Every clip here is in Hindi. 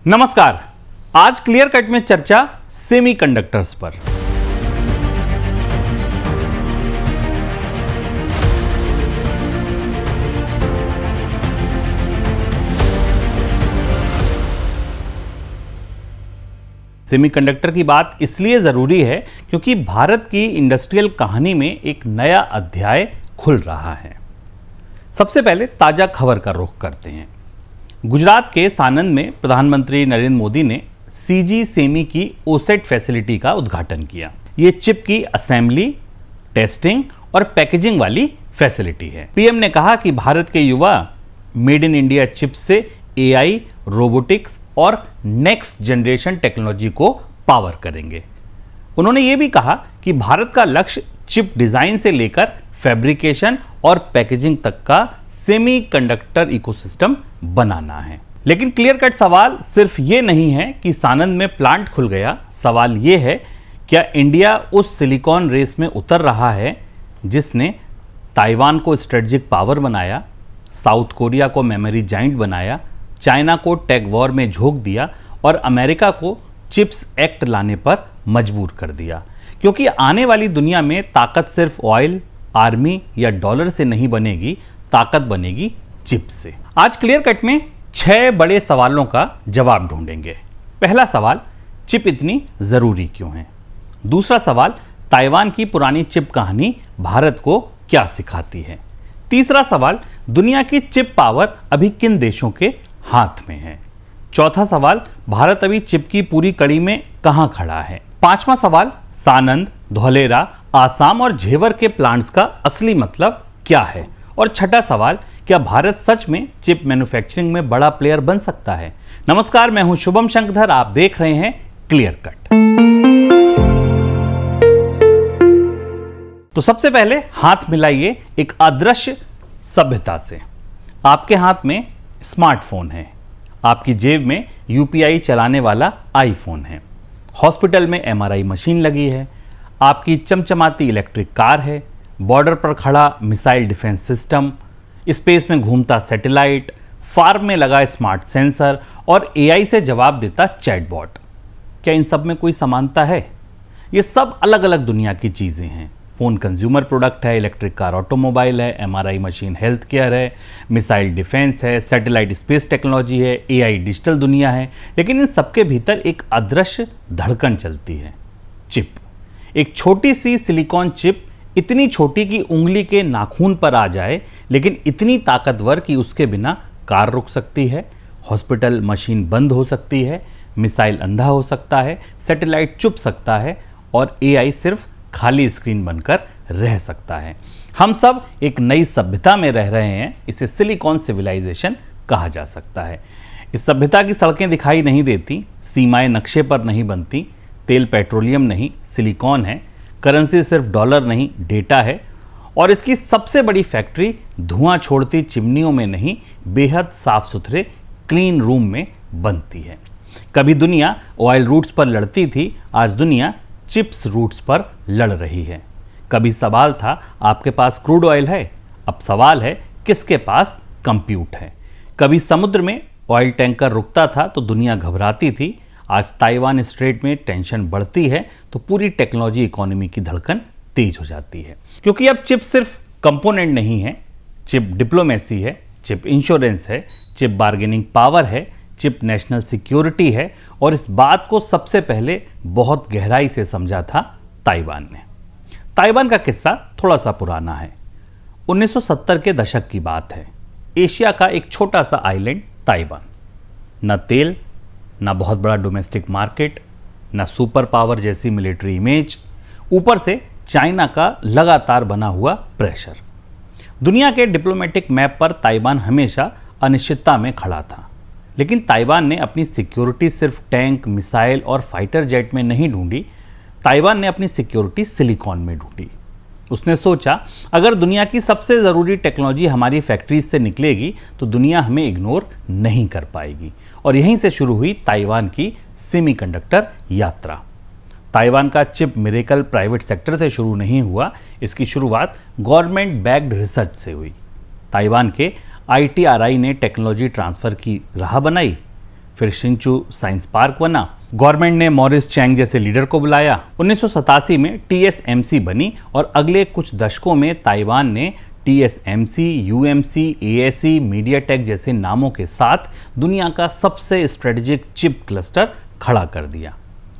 नमस्कार। आज क्लियर कट में चर्चा सेमीकंडक्टर्स पर। सेमीकंडक्टर की बात इसलिए जरूरी है क्योंकि भारत की इंडस्ट्रियल कहानी में एक नया अध्याय खुल रहा है। सबसे पहले ताजा खबर का रुख करते हैं। गुजरात के सानंद में प्रधानमंत्री नरेंद्र मोदी ने सीजी सेमी की ओसेट फैसिलिटी का उद्घाटन किया। ये चिप की असेंबली, टेस्टिंग और पैकेजिंग वाली फैसिलिटी है। पीएम ने कहा कि भारत के युवा मेड इन इंडिया चिप से एआई, रोबोटिक्स और नेक्स्ट जनरेशन टेक्नोलॉजी को पावर करेंगे। उन्होंने ये भी कहा कि भारत का लक्ष्य चिप डिजाइन से लेकर फैब्रिकेशन और पैकेजिंग तक का सेमीकंडक्टर इकोसिस्टम बनाना है। लेकिन क्लियर कट सवाल सिर्फ ये नहीं है कि सानंद में प्लांट खुल गया। सवाल ये है, क्या इंडिया उस सिलिकॉन रेस में उतर रहा है जिसने ताइवान को स्ट्रेटेजिक पावर बनाया, साउथ कोरिया को मेमोरी जाइंट बनाया, चाइना को टेक वॉर में झोंक दिया और अमेरिका को चिप्स एक्ट लाने पर मजबूर कर दिया। क्योंकि आने वाली दुनिया में ताकत सिर्फ ऑयल, आर्मी या डॉलर से नहीं बनेगी, ताकत बनेगी चिप से। आज क्लियर कट में 6 बड़े सवालों का जवाब ढूंढेंगे। पहला सवाल, चिप इतनी जरूरी क्यों है? दूसरा सवाल, ताइवान की पुरानी चिप कहानी भारत को क्या सिखाती है? तीसरा सवाल, दुनिया की चिप पावर अभी किन देशों के हाथ में है? चौथा सवाल, भारत अभी चिप की पूरी कड़ी में कहां खड़ा है? पांचवा सवाल, सानंद, धौलेरा, आसाम और झेवर के प्लांट्स का असली मतलब क्या है? और छठा सवाल, क्या भारत सच में चिप मैन्युफैक्चरिंग में बड़ा प्लेयर बन सकता है? नमस्कार, मैं हूं शुभम शंकरधर, आप देख रहे हैं क्लियर कट। तो सबसे पहले हाथ मिलाइए एक अदृश्य सभ्यता से। आपके हाथ में स्मार्टफोन है, आपकी जेब में यूपीआई चलाने वाला आईफोन है, हॉस्पिटल में एमआरआई मशीन लगी है, आपकी चमचमाती इलेक्ट्रिक कार है, बॉर्डर पर खड़ा मिसाइल डिफेंस सिस्टम, स्पेस में घूमता सैटेलाइट, फार्म में लगा स्मार्ट सेंसर और एआई से जवाब देता चैटबॉट। क्या इन सब में कोई समानता है? ये सब अलग अलग दुनिया की चीज़ें हैं। फ़ोन कंज्यूमर प्रोडक्ट है, इलेक्ट्रिक कार ऑटोमोबाइल है, एमआरआई मशीन हेल्थ केयर है, मिसाइल डिफेंस है, सैटेलाइट स्पेस टेक्नोलॉजी है, एआई डिजिटल दुनिया है। लेकिन इन सबके भीतर एक अदृश्य धड़कन चलती है, चिप। एक छोटी सी सिलिकॉन चिप, इतनी छोटी कि उंगली के नाखून पर आ जाए, लेकिन इतनी ताकतवर कि उसके बिना कार रुक सकती है, हॉस्पिटल मशीन बंद हो सकती है, मिसाइल अंधा हो सकता है, सैटेलाइट चुप सकता है और एआई सिर्फ खाली स्क्रीन बनकर रह सकता है। हम सब एक नई सभ्यता में रह रहे हैं। इसे सिलिकॉन सिविलाइजेशन कहा जा सकता है। इस सभ्यता की सड़कें दिखाई नहीं देती, सीमाएं नक्शे पर नहीं बनती, तेल पेट्रोलियम नहीं सिलिकॉन है, करेंसी सिर्फ डॉलर नहीं डेटा है, और इसकी सबसे बड़ी फैक्ट्री धुआं छोड़ती चिमनियों में नहीं, बेहद साफ सुथरे क्लीन रूम में बनती है। कभी दुनिया ऑयल रूट्स पर लड़ती थी, आज दुनिया चिप्स रूट्स पर लड़ रही है। कभी सवाल था आपके पास क्रूड ऑयल है, अब सवाल है किसके पास कंप्यूट है। कभी समुद्र में ऑयल टैंकर रुकता था तो दुनिया घबराती थी, आज ताइवान स्ट्रेट में टेंशन बढ़ती है तो पूरी टेक्नोलॉजी इकोनॉमी की धड़कन तेज हो जाती है। क्योंकि अब चिप सिर्फ कंपोनेंट नहीं है, चिप डिप्लोमेसी है, चिप इंश्योरेंस है, चिप बार्गेनिंग पावर है, चिप नेशनल सिक्योरिटी है। और इस बात को सबसे पहले बहुत गहराई से समझा था ताइवान ने। ताइवान का किस्सा थोड़ा सा पुराना है, 1970 के दशक की बात है। एशिया का एक छोटा सा आइलैंड ताइवान, न तेल, ना बहुत बड़ा डोमेस्टिक मार्केट, ना सुपर पावर जैसी मिलिट्री इमेज, ऊपर से चाइना का लगातार बना हुआ प्रेशर। दुनिया के डिप्लोमेटिक मैप पर ताइवान हमेशा अनिश्चितता में खड़ा था। लेकिन ताइवान ने अपनी सिक्योरिटी सिर्फ टैंक, मिसाइल और फाइटर जेट में नहीं ढूंढी, ताइवान ने अपनी सिक्योरिटी सिलिकॉन में ढूंढी। उसने सोचा, अगर दुनिया की सबसे ज़रूरी टेक्नोलॉजी हमारी फैक्ट्रीज से निकलेगी तो दुनिया हमें इग्नोर नहीं कर पाएगी। और यहीं से शुरू हुई ताइवान की सेमीकंडक्टर यात्रा। ताइवान का चिप मिरेकल प्राइवेट सेक्टर से शुरू नहीं हुआ, इसकी शुरुआत गवर्नमेंट बैक्ड रिसर्च से हुई। ताइवान के आईटीआरआई ने टेक्नोलॉजी ट्रांसफ़र की राह बनाई, फिर शिंचू साइंस पार्क बना, गवर्नमेंट ने मॉरिस चैंग जैसे लीडर को बुलाया, 1987 में TSMC बनी और अगले कुछ दशकों में ताइवान ने TSMC, UMC, ASE, मीडियाटेक जैसे नामों के साथ दुनिया का सबसे स्ट्रेटेजिक चिप क्लस्टर खड़ा कर दिया।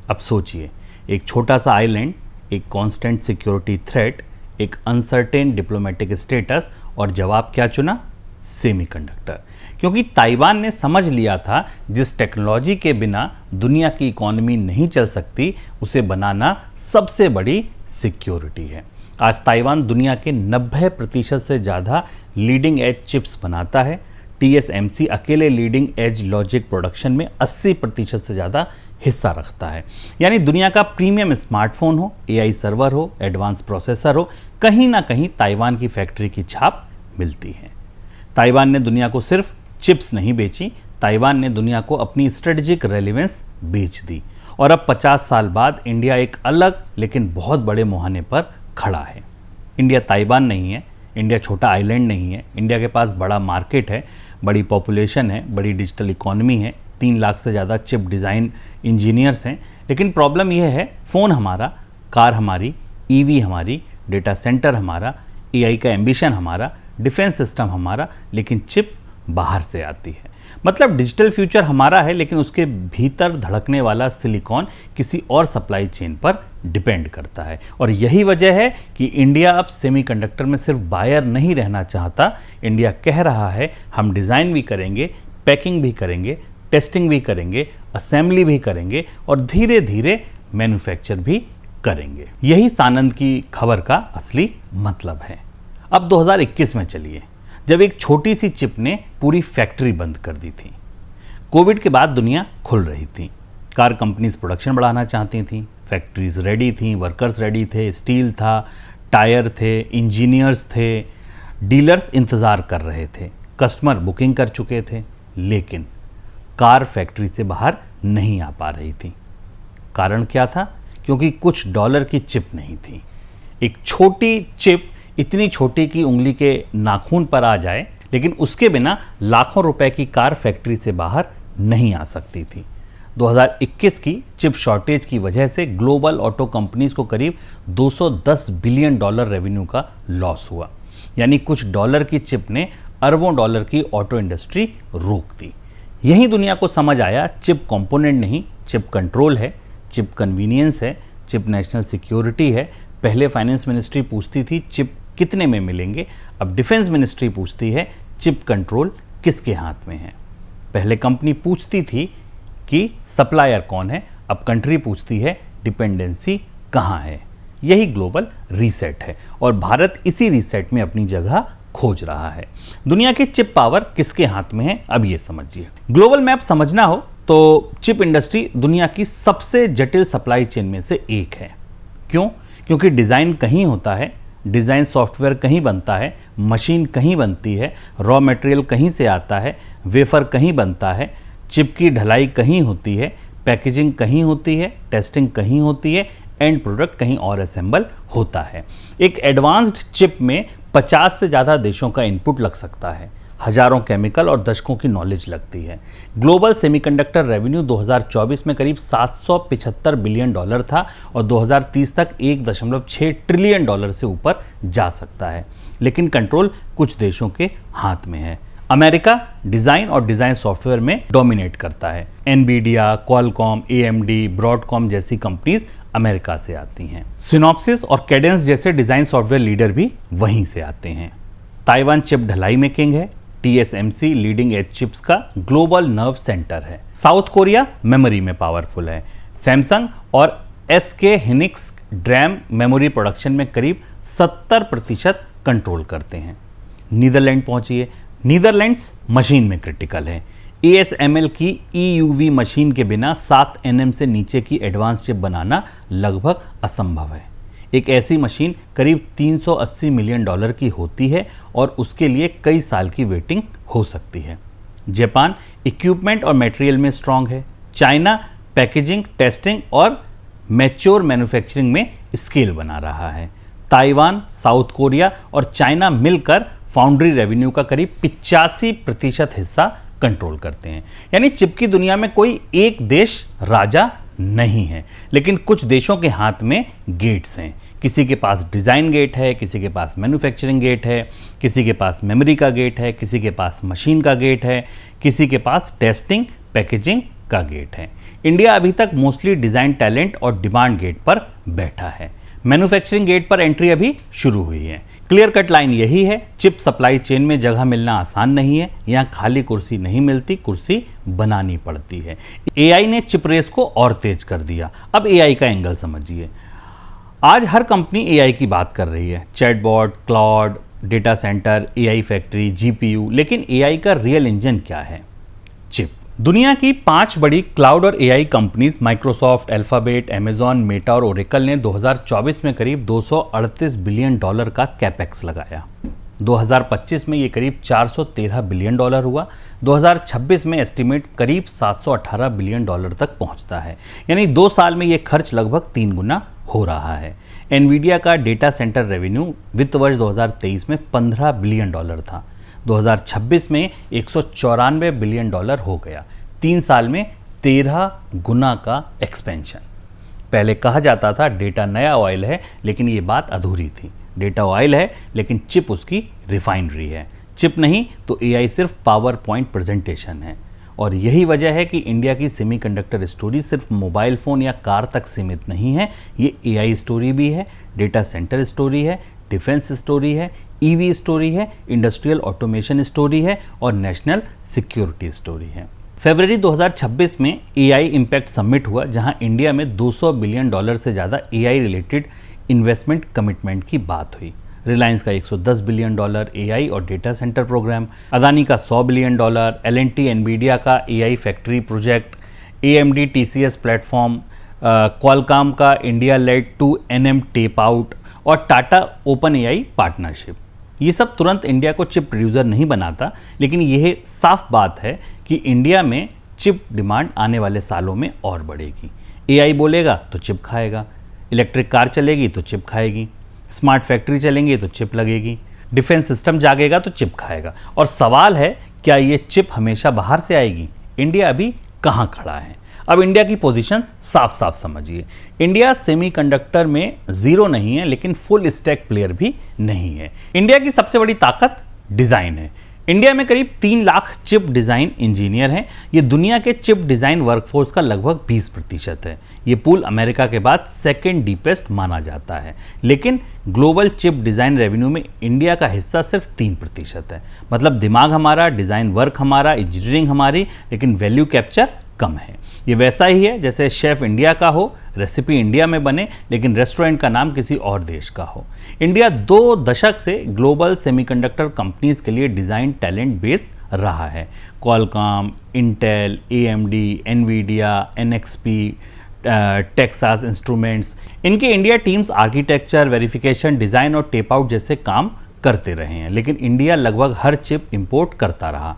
अब सोचिए, एक छोटा सा आइलैंड, एक कांस्टेंट सिक्योरिटी थ्रेट, एक अनसर्टेन डिप्लोमेटिक स्टेटस, और जवाब क्या चुना? सेमीकंडक्टर। क्योंकि ताइवान ने समझ लिया था जिस टेक्नोलॉजी के बिना दुनिया की इकोनॉमी नहीं चल सकती, उसे बनाना सबसे बड़ी सिक्योरिटी है। आज ताइवान दुनिया के 90% से ज़्यादा लीडिंग एज चिप्स बनाता है। TSMC अकेले लीडिंग एज लॉजिक प्रोडक्शन में 80% से ज़्यादा हिस्सा रखता है। यानी दुनिया का प्रीमियम स्मार्टफोन हो, AI सर्वर हो, एडवांस प्रोसेसर हो, कहीं ना कहीं ताइवान की फैक्ट्री की छाप मिलती है। ताइवान ने दुनिया को सिर्फ चिप्स नहीं बेची, ताइवान ने दुनिया को अपनी स्ट्रेटेजिक रेलेवेंस बेच दी। और अब 50 साल बाद इंडिया एक अलग लेकिन बहुत बड़े मुहाने पर खड़ा है। इंडिया ताइवान नहीं है, इंडिया छोटा आइलैंड नहीं है। इंडिया के पास बड़ा मार्केट है, बड़ी पॉपुलेशन है, बड़ी डिजिटल इकोनॉमी है, 3 लाख से ज़्यादा चिप डिज़ाइन इंजीनियर्स हैं। लेकिन प्रॉब्लम यह है, फ़ोन हमारा, कार हमारी, EV हमारी, डेटा सेंटर हमारा, AI का एम्बिशन हमारा, डिफेंस सिस्टम हमारा, लेकिन चिप बाहर से आती है। मतलब डिजिटल फ्यूचर हमारा है, लेकिन उसके भीतर धड़कने वाला सिलिकॉन किसी और सप्लाई चेन पर डिपेंड करता है। और यही वजह है कि इंडिया अब सेमीकंडक्टर में सिर्फ बायर नहीं रहना चाहता। इंडिया कह रहा है हम डिज़ाइन भी करेंगे, पैकिंग भी करेंगे, टेस्टिंग भी करेंगे, असेंबली भी करेंगे और धीरे धीरे मैन्युफैक्चर भी करेंगे। यही सानंद की खबर का असली मतलब है। अब 2021 में चलिए, जब एक छोटी सी चिप ने पूरी फैक्ट्री बंद कर दी थी। कोविड के बाद दुनिया खुल रही थी, कार कंपनीज प्रोडक्शन बढ़ाना चाहती थी, फैक्ट्रीज रेडी थी, वर्कर्स रेडी थे, स्टील था, टायर थे, इंजीनियर्स थे, डीलर्स इंतज़ार कर रहे थे, कस्टमर बुकिंग कर चुके थे, लेकिन कार फैक्ट्री से बाहर नहीं आ पा रही थी। कारण क्या था? क्योंकि कुछ डॉलर की चिप नहीं थी। एक छोटी चिप, इतनी छोटी कि उंगली के नाखून पर आ जाए, लेकिन उसके बिना लाखों रुपए की कार फैक्ट्री से बाहर नहीं आ सकती थी। 2021 की चिप शॉर्टेज की वजह से ग्लोबल ऑटो कंपनीज को करीब $210 बिलियन रेवेन्यू का लॉस हुआ। यानी कुछ डॉलर की चिप ने अरबों डॉलर की ऑटो इंडस्ट्री रोक दी। यही दुनिया को समझ आया, चिप कंपोनेंट नहीं, चिप कंट्रोल है, चिप कन्वीनियंस है, चिप नेशनल सिक्योरिटी है। पहले फाइनेंस मिनिस्ट्री पूछती थी चिप कितने में मिलेंगे, अब डिफेंस मिनिस्ट्री पूछती है चिप कंट्रोल किसके हाथ में है। पहले कंपनी पूछती थी कि सप्लायर कौन है, अब कंट्री पूछती है डिपेंडेंसी कहाँ है। यही ग्लोबल रीसेट है और भारत इसी रीसेट में अपनी जगह खोज रहा है। दुनिया की चिप पावर किसके हाथ में है, अब ये समझिए। ग्लोबल मैप समझना हो तो चिप इंडस्ट्री दुनिया की सबसे जटिल सप्लाई चेन में से एक है। क्यों? क्योंकि डिज़ाइन कहीं होता है, डिज़ाइन सॉफ्टवेयर कहीं बनता है, मशीन कहीं बनती है, रॉ मटेरियल कहीं से आता है, वेफर कहीं बनता है, चिप की ढलाई कहीं होती है, पैकेजिंग कहीं होती है, टेस्टिंग कहीं होती है, एंड प्रोडक्ट कहीं और असेंबल होता है। एक एडवांस्ड चिप में 50 से ज़्यादा देशों का इनपुट लग सकता है, हजारों केमिकल और दशकों की नॉलेज लगती है। ग्लोबल सेमीकंडक्टर रेवेन्यू 2024 में करीब $775 बिलियन था और 2030 तक $1.6 ट्रिलियन से ऊपर जा सकता है। लेकिन कंट्रोल कुछ देशों के हाथ में है। अमेरिका डिज़ाइन और डिज़ाइन सॉफ्टवेयर में डोमिनेट करता है। एनवीडिया, क्वालकॉम, AMD, ब्रॉडकॉम जैसी कंपनीज अमेरिका से आती हैं। सिनॉप्सिस और कैडेंस जैसे डिज़ाइन सॉफ्टवेयर लीडर भी वहीं से आते हैं। ताइवान चिप ढलाई में किंग है। TSMC लीडिंग एज चिप्स का ग्लोबल नर्व सेंटर है। साउथ कोरिया मेमोरी में पावरफुल है। सैमसंग और SK हिनिक्स ड्रैम मेमोरी प्रोडक्शन में करीब 70% कंट्रोल करते हैं। नीदरलैंड पहुंचिए, नीदरलैंड्स मशीन में क्रिटिकल है। ASML की EUV मशीन के बिना 7 nm से नीचे की एडवांस चिप बनाना लगभग असंभव है। एक ऐसी मशीन करीब $380 मिलियन की होती है और उसके लिए कई साल की वेटिंग हो सकती है। जापान इक्विपमेंट और मटेरियल में स्ट्रांग है। चाइना पैकेजिंग, टेस्टिंग और मैच्योर मैन्युफैक्चरिंग में स्केल बना रहा है। ताइवान, साउथ कोरिया और चाइना मिलकर फाउंड्री रेवेन्यू का करीब 85% हिस्सा कंट्रोल करते हैं। यानी चिप की दुनिया में कोई एक देश राजा नहीं है, लेकिन कुछ देशों के हाथ में गेट्स हैं। किसी के पास डिज़ाइन गेट है, किसी के पास मैन्युफैक्चरिंग गेट है, किसी के पास मेमोरी का गेट है, किसी के पास मशीन का गेट है, किसी के पास टेस्टिंग पैकेजिंग का गेट है। इंडिया अभी तक मोस्टली डिज़ाइन टैलेंट और डिमांड गेट पर बैठा है। मैन्युफैक्चरिंग गेट पर एंट्री अभी शुरू हुई है। क्लियर कट लाइन यही है, चिप सप्लाई चेन में जगह मिलना आसान नहीं है। यहाँ खाली कुर्सी नहीं मिलती, कुर्सी बनानी पड़ती है। एआई ने चिप रेस को और तेज कर दिया। अब एआई का एंगल समझिए। आज हर कंपनी एआई की बात कर रही है, chatbot, cloud, data centre, AI factory, GPU. लेकिन एआई का रियल इंजन क्या है? चिप। दुनिया की 5 बड़ी क्लाउड और AI companies Microsoft, alphabet, Amazon, Meta और ओरेकल ने 2024 में करीब $238 बिलियन का कैपेक्स लगाया। 2025 में ये करीब $413 बिलियन हुआ। 2026 में एस्टिमेट करीब $718 बिलियन तक पहुंचता है। यानी 2 साल में ये खर्च लगभग 3 गुना हो रहा है। एनवीडिया का डेटा सेंटर रेवेन्यू वित्त वर्ष 2023 में $15 बिलियन था। 2026 में $194 बिलियन हो गया। 3 साल में 13 गुना का एक्सपेंशन। पहले कहा जाता था डेटा नया ऑयल है, लेकिन ये बात अधूरी थी। डेटा ऑयल है, लेकिन चिप उसकी रिफाइनरी है। चिप नहीं तो एआई सिर्फ पावर पॉइंट प्रेजेंटेशन है। और यही वजह है कि इंडिया की सेमीकंडक्टर स्टोरी सिर्फ मोबाइल फ़ोन या कार तक सीमित नहीं है। ये एआई स्टोरी भी है, डेटा सेंटर स्टोरी है, डिफेंस स्टोरी है, ईवी स्टोरी है, इंडस्ट्रियल ऑटोमेशन स्टोरी है और नेशनल सिक्योरिटी स्टोरी है। फरवरी 2026 में एआई इम्पैक्ट समिट हुआ, जहां इंडिया में $200 बिलियन से ज़्यादा एआई रिलेटेड इन्वेस्टमेंट कमिटमेंट की बात हुई। रिलायंस का $110 बिलियन एआई और डेटा सेंटर प्रोग्राम, अदानी का $100 बिलियन, एल&टी एनवीडिया का AI factory project, AMD TCS platform, Qualcomm का India led 2nm tape out और टाटा ओपन एआई पार्टनरशिप। ये सब तुरंत इंडिया को चिप प्रोड्यूसर नहीं बनाता, लेकिन यह साफ बात है कि इंडिया में चिप डिमांड आने वाले सालों में और बढ़ेगी। एआई बोलेगा तो चिप खाएगा, इलेक्ट्रिक कार चलेगी तो चिप खाएगी, स्मार्ट फैक्ट्री चलेंगी तो चिप लगेगी, डिफेंस सिस्टम जागेगा तो चिप खाएगा। और सवाल है, क्या ये चिप हमेशा बाहर से आएगी? इंडिया अभी कहाँ खड़ा है? अब इंडिया की पोजीशन साफ साफ समझिए। इंडिया सेमीकंडक्टर में जीरो नहीं है, लेकिन फुल स्टैक प्लेयर भी नहीं है। इंडिया की सबसे बड़ी ताकत डिज़ाइन है। इंडिया में करीब 3 लाख चिप डिज़ाइन इंजीनियर हैं। ये दुनिया के चिप डिज़ाइन वर्कफोर्स का लगभग 20% है। ये पूल अमेरिका के बाद सेकेंड डीपेस्ट माना जाता है। लेकिन ग्लोबल चिप डिज़ाइन रेवेन्यू में इंडिया का हिस्सा सिर्फ 3% है। मतलब दिमाग हमारा, डिज़ाइन वर्क हमारा, इंजीनियरिंग हमारी, लेकिन वैल्यू कैप्चर कम है। ये वैसा ही है जैसे शेफ इंडिया का हो, रेसिपी इंडिया में बने, लेकिन रेस्टोरेंट का नाम किसी और देश का हो। इंडिया 2 दशक से ग्लोबल सेमीकंडक्टर कंपनीज के लिए डिज़ाइन टैलेंट बेस रहा है। Qualcomm, Intel, AMD, Nvidia, NXP, Texas Instruments, इनके India teams architecture, verification, design और टेप आउट जैसे काम करते रहे हैं। लेकिन इंडिया लगभग हर चिप इंपोर्ट करता रहा।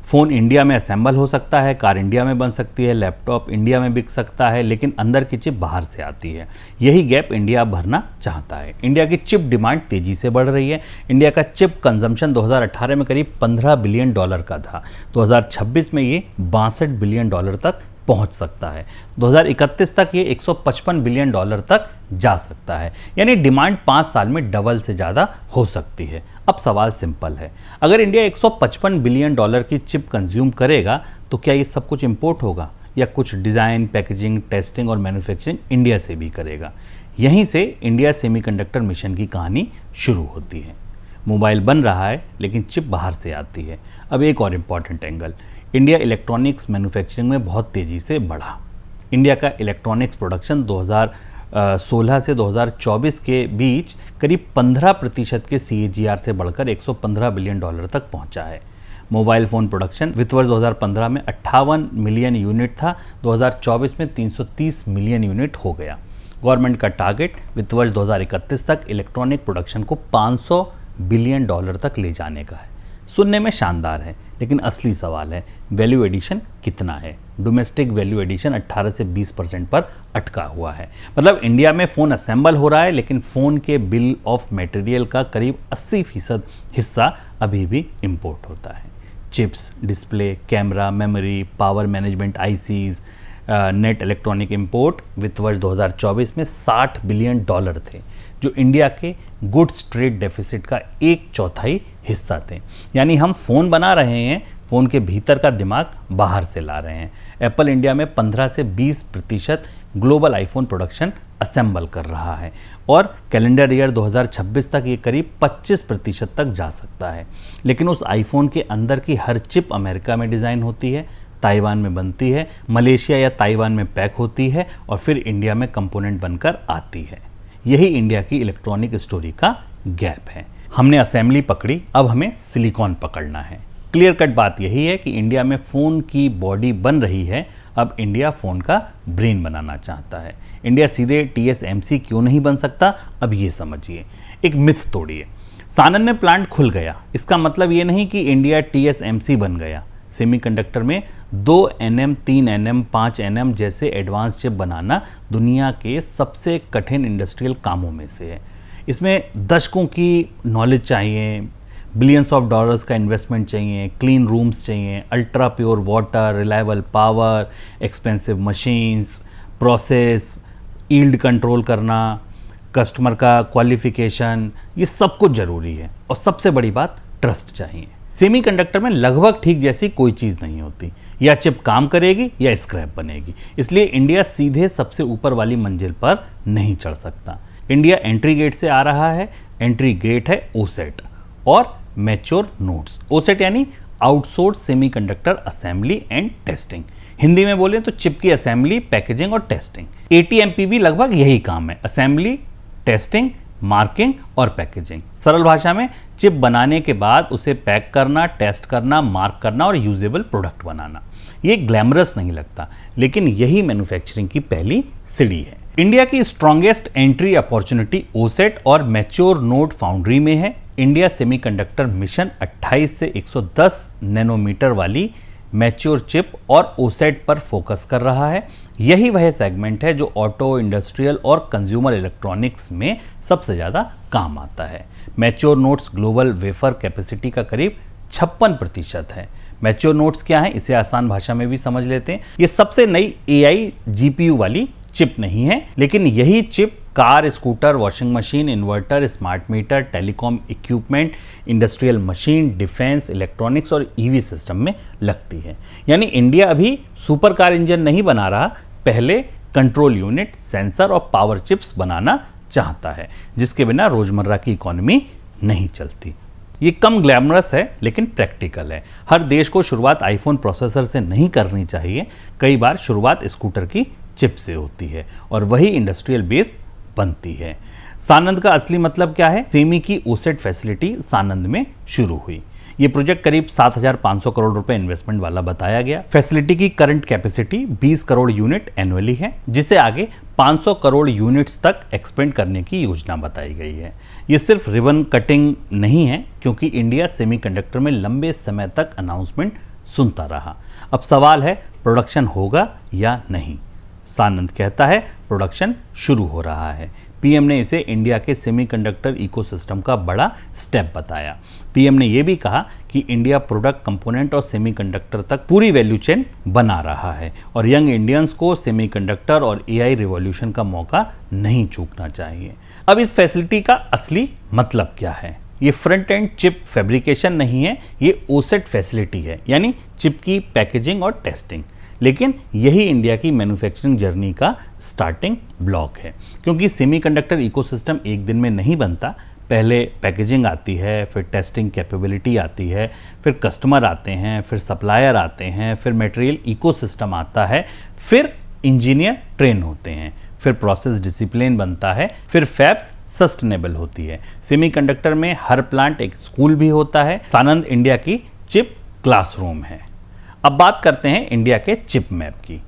फ़ोन इंडिया में असेंबल हो सकता है, कार इंडिया में बन सकती है, लैपटॉप इंडिया में बिक सकता है, लेकिन अंदर की चिप बाहर से आती है। यही गैप इंडिया भरना चाहता है। इंडिया की चिप डिमांड तेज़ी से बढ़ रही है। इंडिया का चिप कंजम्पशन 2018 में करीब $15 बिलियन का था। 2026 में ये $62 बिलियन तक पहुंच सकता है। 2031 तक ये $155 बिलियन तक जा सकता है। यानी डिमांड 5 साल में डबल से ज़्यादा हो सकती है। अब सवाल सिंपल है, अगर इंडिया $155 बिलियन की चिप कंज्यूम करेगा तो क्या ये सब कुछ इंपोर्ट होगा, या कुछ डिज़ाइन, पैकेजिंग, टेस्टिंग और मैन्युफैक्चरिंग इंडिया से भी करेगा? यहीं से इंडिया सेमीकंडक्टर मिशन की कहानी शुरू होती है। मोबाइल बन रहा है, लेकिन चिप बाहर से आती है। अब एक और important angle, India electronics manufacturing में बहुत तेज़ी से बढ़ा। इंडिया का इलेक्ट्रॉनिक्स प्रोडक्शन 2016 से 2024 के बीच करीब 15% के CAGR से बढ़कर $115 बिलियन तक पहुंचा है। मोबाइल फ़ोन प्रोडक्शन वित्त वर्ष 2015 में 58 मिलियन यूनिट था, 2024 में 330 मिलियन यूनिट हो गया। गवर्नमेंट का टारगेट वित्त वर्ष 2031 तक इलेक्ट्रॉनिक प्रोडक्शन को $500 बिलियन तक ले जाने का है। सुनने में शानदार है, लेकिन असली सवाल है, वैल्यू एडिशन कितना है? डोमेस्टिक वैल्यू एडिशन 18 से 20% पर अटका हुआ है। मतलब इंडिया में फ़ोन असेंबल हो रहा है, लेकिन फ़ोन के बिल ऑफ मटेरियल का करीब 80% हिस्सा अभी भी इंपोर्ट होता है। Chips, display, camera, memory, power management ICs, net electronic import वित्त वर्ष 2024 में $60 बिलियन थे, जो इंडिया के गुड्स ट्रेड डेफिसिट का 1/4 हिस्सा थे। यानी हम फ़ोन बना रहे हैं, फ़ोन के भीतर का दिमाग बाहर से ला रहे हैं। एप्पल इंडिया में 15 से 20% ग्लोबल आईफोन प्रोडक्शन असेंबल कर रहा है और कैलेंडर ईयर 2026 तक ये करीब 25% तक जा सकता है। लेकिन उस आईफोन के अंदर की हर चिप अमेरिका में डिज़ाइन होती है, ताइवान में बनती है, मलेशिया या ताइवान में पैक होती है और फिर इंडिया में कंपोनेंट बनकर आती है। यही इंडिया की इलेक्ट्रॉनिक स्टोरी का गैप है। हमने असेंबली पकड़ी, अब हमें सिलिकॉन पकड़ना है। क्लियर कट बात यही है कि इंडिया में फ़ोन की बॉडी बन रही है, अब इंडिया फ़ोन का ब्रेन बनाना चाहता है। इंडिया सीधे TSMC क्यों नहीं बन सकता, अब ये समझिए। एक मिथ तोड़िए। सानंद में प्लांट खुल गया, इसका मतलब ये नहीं कि इंडिया TSMC बन गया। सेमीकंडक्टर में 2 nm, 3 nm, 5 nm जैसे एडवांस चिप बनाना दुनिया के सबसे कठिन इंडस्ट्रियल कामों में से है। इसमें दशकों की नॉलेज चाहिए, बिलियंस ऑफ डॉलर्स का इन्वेस्टमेंट चाहिए, क्लीन रूम्स चाहिए, ultra pure water, reliable power, expensive machines, process, yield control करना, कस्टमर का क्वालिफिकेशन, ये सब कुछ ज़रूरी है। और सबसे बड़ी बात, ट्रस्ट चाहिए। सेमीकंडक्टर में लगभग ठीक जैसी कोई चीज़ नहीं होती, या चिप काम करेगी या स्क्रैप बनेगी। इसलिए इंडिया सीधे सबसे ऊपर वाली मंजिल पर नहीं चढ़ सकता। इंडिया एंट्री गेट से आ रहा है। एंट्री गेट है ओसेट और मैच्योर नोड्स। ओसेट यानी outsource semiconductor assembly and testing. Hindi में बोलें तो चिप की असेंबली, पैकेजिंग और टेस्टिंग। ATMP भी लगभग यही काम है, असेंबली, टेस्टिंग, मार्किंग और पैकेजिंग। सरल भाषा में चिप बनाने के बाद उसे पैक करना, टेस्ट करना, मार्क करना और यूजेबल प्रोडक्ट बनाना। ये ग्लैमरस नहीं लगता, लेकिन यही मैन्युफैक्चरिंग की पहली सीढ़ी है। इंडिया की स्ट्रॉन्गेस्ट एंट्री अपॉर्चुनिटी ओसेट और मैच्योर नोड फाउंड्री में है। इंडिया सेमीकंडक्टर मिशन 28 से 110 नैनोमीटर वाली मैच्योर चिप और ओसेट पर फोकस कर रहा है। यही वह सेगमेंट है जो ऑटो, इंडस्ट्रियल और कंज्यूमर इलेक्ट्रॉनिक्स में सबसे ज़्यादा काम आता है। Mature nodes global wafer capacity का करीब 56% है। मैच्योर नोड्स क्या है, इसे आसान भाषा में भी समझ लेते हैं। ये सबसे नई AI GPU वाली चिप नहीं है, लेकिन यही chip car, scooter, washing machine, inverter, smart meter, telecom equipment, industrial machine, defence, electronics और EV सिस्टम में लगती है। यानी इंडिया अभी सुपर कार इंजन नहीं बना रहा, पहले कंट्रोल यूनिट, सेंसर और पावर चिप्स बनाना चाहता है, जिसके बिना रोजमर्रा की इकोनॉमी नहीं चलती। ये कम ग्लैमरस है लेकिन प्रैक्टिकल है। हर देश को शुरुआत आईफोन प्रोसेसर से नहीं करनी चाहिए, कई बार शुरुआत स्कूटर की चिप से होती है और वही इंडस्ट्रियल बेस बनती है। सानंद का असली मतलब क्या है? सेमी की ओसेट फैसिलिटी सानंद में शुरू हुई। ये प्रोजेक्ट करीब 7,500 करोड़ रुपए इन्वेस्टमेंट वाला बताया गया। फैसिलिटी की current capacity 20 crore unit annually है, जिसे आगे 500 करोड़ यूनिट्स तक एक्सपेंड करने की योजना बताई गई है। ये सिर्फ रिबन कटिंग नहीं है, क्योंकि इंडिया सेमीकंडक्टर में लंबे समय तक अनाउंसमेंट सुनता रहा। अब सवाल है, प्रोडक्शन होगा या नहीं? सानंद कहता है प्रोडक्शन शुरू हो रहा है। पीएम ने इसे इंडिया के सेमीकंडक्टर इकोसिस्टम का बड़ा स्टेप बताया। पीएम ने यह भी कहा कि इंडिया प्रोडक्ट, कंपोनेंट और सेमीकंडक्टर तक पूरी वैल्यू चेन बना रहा है और यंग इंडियंस को सेमीकंडक्टर और AI रिवॉल्यूशन का मौका नहीं चूकना चाहिए। अब इस फैसिलिटी का असली मतलब क्या है? ये फ्रंट एंड चिप फैब्रिकेशन नहीं है, ये ओसेट फैसिलिटी है, यानी चिप की पैकेजिंग और टेस्टिंग। लेकिन यही इंडिया की मैन्युफैक्चरिंग जर्नी का स्टार्टिंग ब्लॉक है, क्योंकि सेमीकंडक्टर इकोसिस्टम एक दिन में नहीं बनता। पहले पैकेजिंग आती है, फिर टेस्टिंग कैपेबिलिटी आती है, फिर कस्टमर आते हैं, फिर सप्लायर आते हैं, फिर मटेरियल इकोसिस्टम आता है, फिर इंजीनियर ट्रेन होते हैं, फिर प्रोसेस डिसिप्लिन बनता है, फिर फैब्स सस्टेनेबल होती है। सेमीकंडक्टर में हर प्लांट एक स्कूल भी होता है। सानंद इंडिया की चिप क्लासरूम है। अब बात करते हैं इंडिया के चिप मैप की।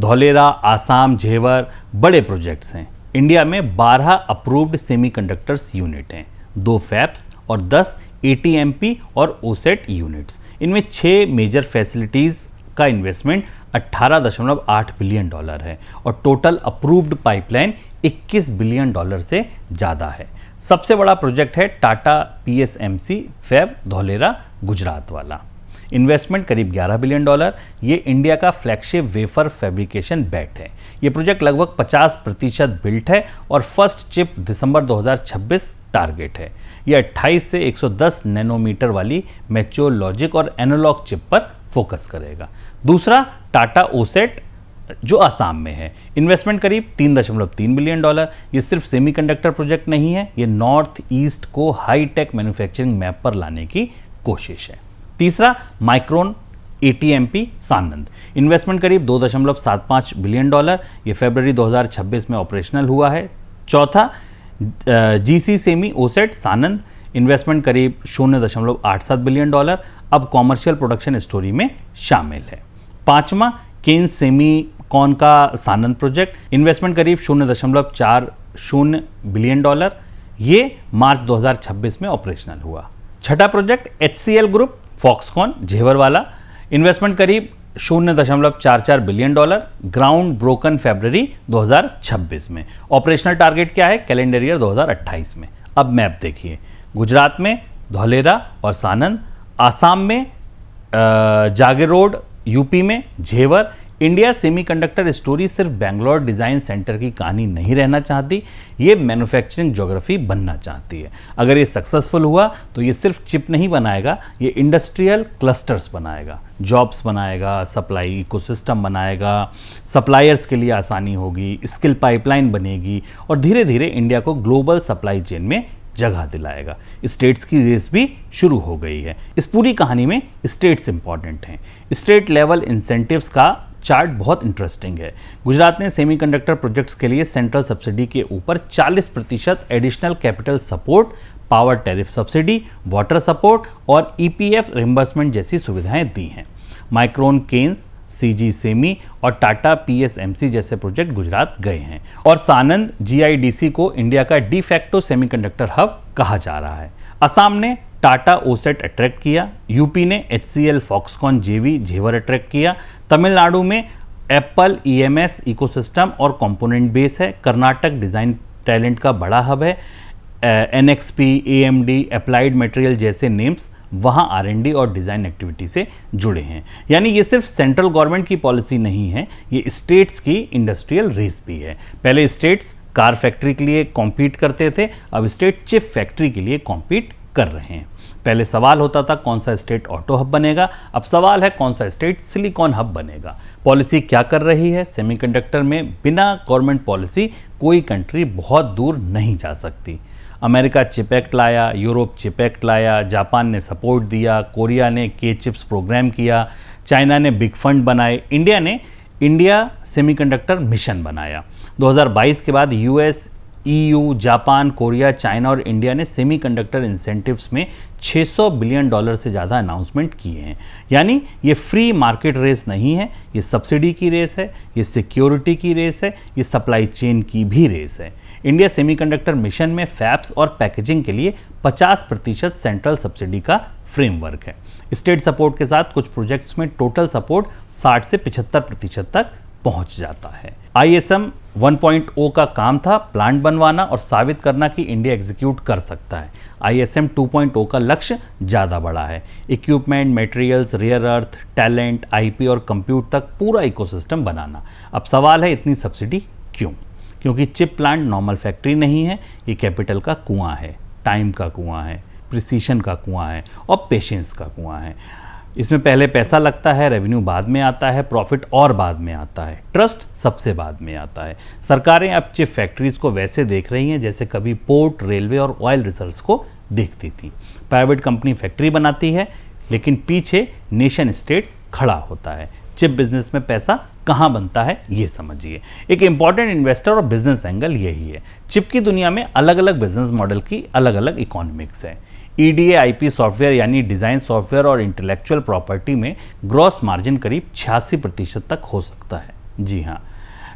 धौलेरा, आसाम, झेवर बड़े प्रोजेक्ट्स हैं। इंडिया में 12 अप्रूव्ड सेमीकंडक्टर्स यूनिट हैं, 2 फैब्स और 10 ATMP और ओसेट यूनिट्स। इनमें 6 मेजर फैसिलिटीज़ का इन्वेस्टमेंट $18.8 बिलियन है और टोटल अप्रूव्ड पाइपलाइन $21 बिलियन से ज़्यादा है। सबसे बड़ा प्रोजेक्ट है टाटा PSMC फैब धौलेरा गुजरात वाला। इन्वेस्टमेंट करीब $11 बिलियन। ये इंडिया का फ्लैगशिप वेफर फैब्रिकेशन बेट है। ये प्रोजेक्ट लगभग 50% बिल्ट है और फर्स्ट चिप दिसंबर 2026 टारगेट है। ये 28 से 110 नैनोमीटर वाली मैच्योर लॉजिक और एनालॉग चिप पर फोकस करेगा। दूसरा टाटा ओसेट जो आसाम में है, इन्वेस्टमेंट करीब $3.3 बिलियन। ये सिर्फ सेमीकंडक्टर प्रोजेक्ट नहीं है, ये नॉर्थ ईस्ट को हाई टेक मैन्युफैक्चरिंग मैप पर लाने की कोशिश है। तीसरा माइक्रोन ATMP सानंद, इन्वेस्टमेंट करीब $2.75 बिलियन। ये फरवरी 2026 में ऑपरेशनल हुआ है। चौथा GC सेमी ओसेट सानंद, इन्वेस्टमेंट करीब $0.87 बिलियन, अब कॉमर्शियल प्रोडक्शन स्टोरी में शामिल है। पांचवा केन सेमी कॉन का सानंद प्रोजेक्ट, इन्वेस्टमेंट करीब $0.40 बिलियन। ये मार्च 2026 में ऑपरेशनल हुआ। छठा प्रोजेक्ट HCL ग्रुप फॉक्सकॉन झेवरवाला, इन्वेस्टमेंट करीब $0.44 बिलियन, ग्राउंड ब्रोकन फरवरी 2026 में। ऑपरेशनल टारगेट क्या है? कैलेंडर ईयर 2028 में। अब मैप देखिए, गुजरात में धौलेरा और सानंद, आसाम में जागेरोड, यूपी में झेवर। इंडिया सेमीकंडक्टर स्टोरी सिर्फ बेंगलोर डिज़ाइन सेंटर की कहानी नहीं रहना चाहती, ये मैन्युफैक्चरिंग ज्योग्राफी बनना चाहती है। अगर ये सक्सेसफुल हुआ तो ये सिर्फ चिप नहीं बनाएगा, ये इंडस्ट्रियल क्लस्टर्स बनाएगा, जॉब्स बनाएगा, सप्लाई इकोसिस्टम बनाएगा, सप्लायर्स के लिए आसानी होगी, स्किल पाइपलाइन बनेगी और धीरे धीरे इंडिया को ग्लोबल सप्लाई चेन में जगह दिलाएगा। स्टेट्स की रेस भी शुरू हो गई है। इस पूरी कहानी में स्टेट्स इंपॉर्टेंट हैं। स्टेट लेवल इंसेंटिव्स का चार्ट बहुत इंटरेस्टिंग है। गुजरात ने सेमीकंडक्टर प्रोजेक्ट्स के लिए सेंट्रल सब्सिडी के ऊपर 40% additional capital support, power tariff subsidy, water support और EPF रिम्बर्समेंट जैसी सुविधाएं दी हैं। माइक्रोन केन्स, CG सेमी और टाटा PSMC जैसे प्रोजेक्ट गुजरात गए हैं और सानंद GIDC को इंडिया का डिफैक्टो सेमीकंडक्टर हब कहा जा रहा है। असम ने टाटा ओसेट अट्रैक्ट किया, यूपी ने HCL फॉक्सकॉन JV झेवर अट्रैक्ट किया, तमिलनाडु में एप्पल EMS इकोसिस्टम और कंपोनेंट बेस है, कर्नाटक डिज़ाइन टैलेंट का बड़ा हब है, NXP, AMD, अप्लाइड मटेरियल जैसे नेम्स वहाँ R&D और डिज़ाइन एक्टिविटी से जुड़े हैं। यानी ये सिर्फ सेंट्रल गवर्नमेंट की पॉलिसी नहीं है, ये स्टेट्स की इंडस्ट्रियल रेस भी है। पहले स्टेट्स कार फैक्ट्री के लिए कॉम्पीट करते थे, अब स्टेट चिप फैक्ट्री के लिए कॉम्पीट कर रहे हैं। पहले सवाल होता था कौन सा स्टेट ऑटो हब बनेगा, अब सवाल है कौन सा स्टेट सिलिकॉन हब बनेगा। पॉलिसी क्या कर रही है? सेमीकंडक्टर में बिना गवर्नमेंट पॉलिसी कोई कंट्री बहुत दूर नहीं जा सकती। अमेरिका चिप एक्ट लाया, यूरोप चिप एक्ट लाया, जापान ने सपोर्ट दिया, कोरिया ने K-चिप्स प्रोग्राम किया, चाइना ने बिग फंड बनाए, इंडिया ने इंडिया सेमीकंडक्टर मिशन बनाया। 2022 के बाद US, EU, Japan, Korea, China और इंडिया ने सेमीकंडक्टर इंसेंटिव्स में $600 बिलियन से ज़्यादा अनाउंसमेंट किए हैं। यानी ये फ्री मार्केट रेस नहीं है, ये सब्सिडी की रेस है, ये सिक्योरिटी की रेस है, ये सप्लाई चेन की भी रेस है। इंडिया सेमीकंडक्टर मिशन में फैब्स और पैकेजिंग के लिए 50% सेंट्रल सब्सिडी का फ्रेमवर्क है। स्टेट सपोर्ट के साथ कुछ प्रोजेक्ट्स में टोटल सपोर्ट 60 से 75% तक पहुंच जाता है। ISM 1.0 का काम था प्लांट बनवाना और साबित करना कि इंडिया एग्जीक्यूट कर सकता है। ISM 2.0 का लक्ष्य ज़्यादा बड़ा है, equipment, materials, rare earth, talent, IP और कंप्यूट तक पूरा इकोसिस्टम बनाना। अब सवाल है इतनी सब्सिडी क्यों? क्योंकि चिप प्लांट नॉर्मल फैक्ट्री नहीं है, ये कैपिटल का कुआं है, टाइम का कुआं है, प्रिसीशन का कुआं है और पेशेंस का कुआं है। इसमें पहले पैसा लगता है, रेवेन्यू बाद में आता है, प्रॉफिट और बाद में आता है, ट्रस्ट सबसे बाद में आता है। सरकारें अब चिप फैक्ट्रीज को वैसे देख रही हैं जैसे कभी पोर्ट, रेलवे और ऑयल रिजर्व्स को देखती थी। प्राइवेट कंपनी फैक्ट्री बनाती है लेकिन पीछे नेशन स्टेट खड़ा होता है। चिप बिजनेस में पैसा कहाँ बनता है ये समझिए। एक इंपॉर्टेंट इन्वेस्टर और बिजनेस एंगल यही है। चिप की दुनिया में अलग अलग बिजनेस मॉडल की अलग अलग इकोनॉमिक्स है। EDA IP सॉफ्टवेयर यानी डिज़ाइन सॉफ्टवेयर और इंटेलेक्चुअल प्रॉपर्टी में ग्रॉस मार्जिन करीब 86% तक हो सकता है। जी हाँ,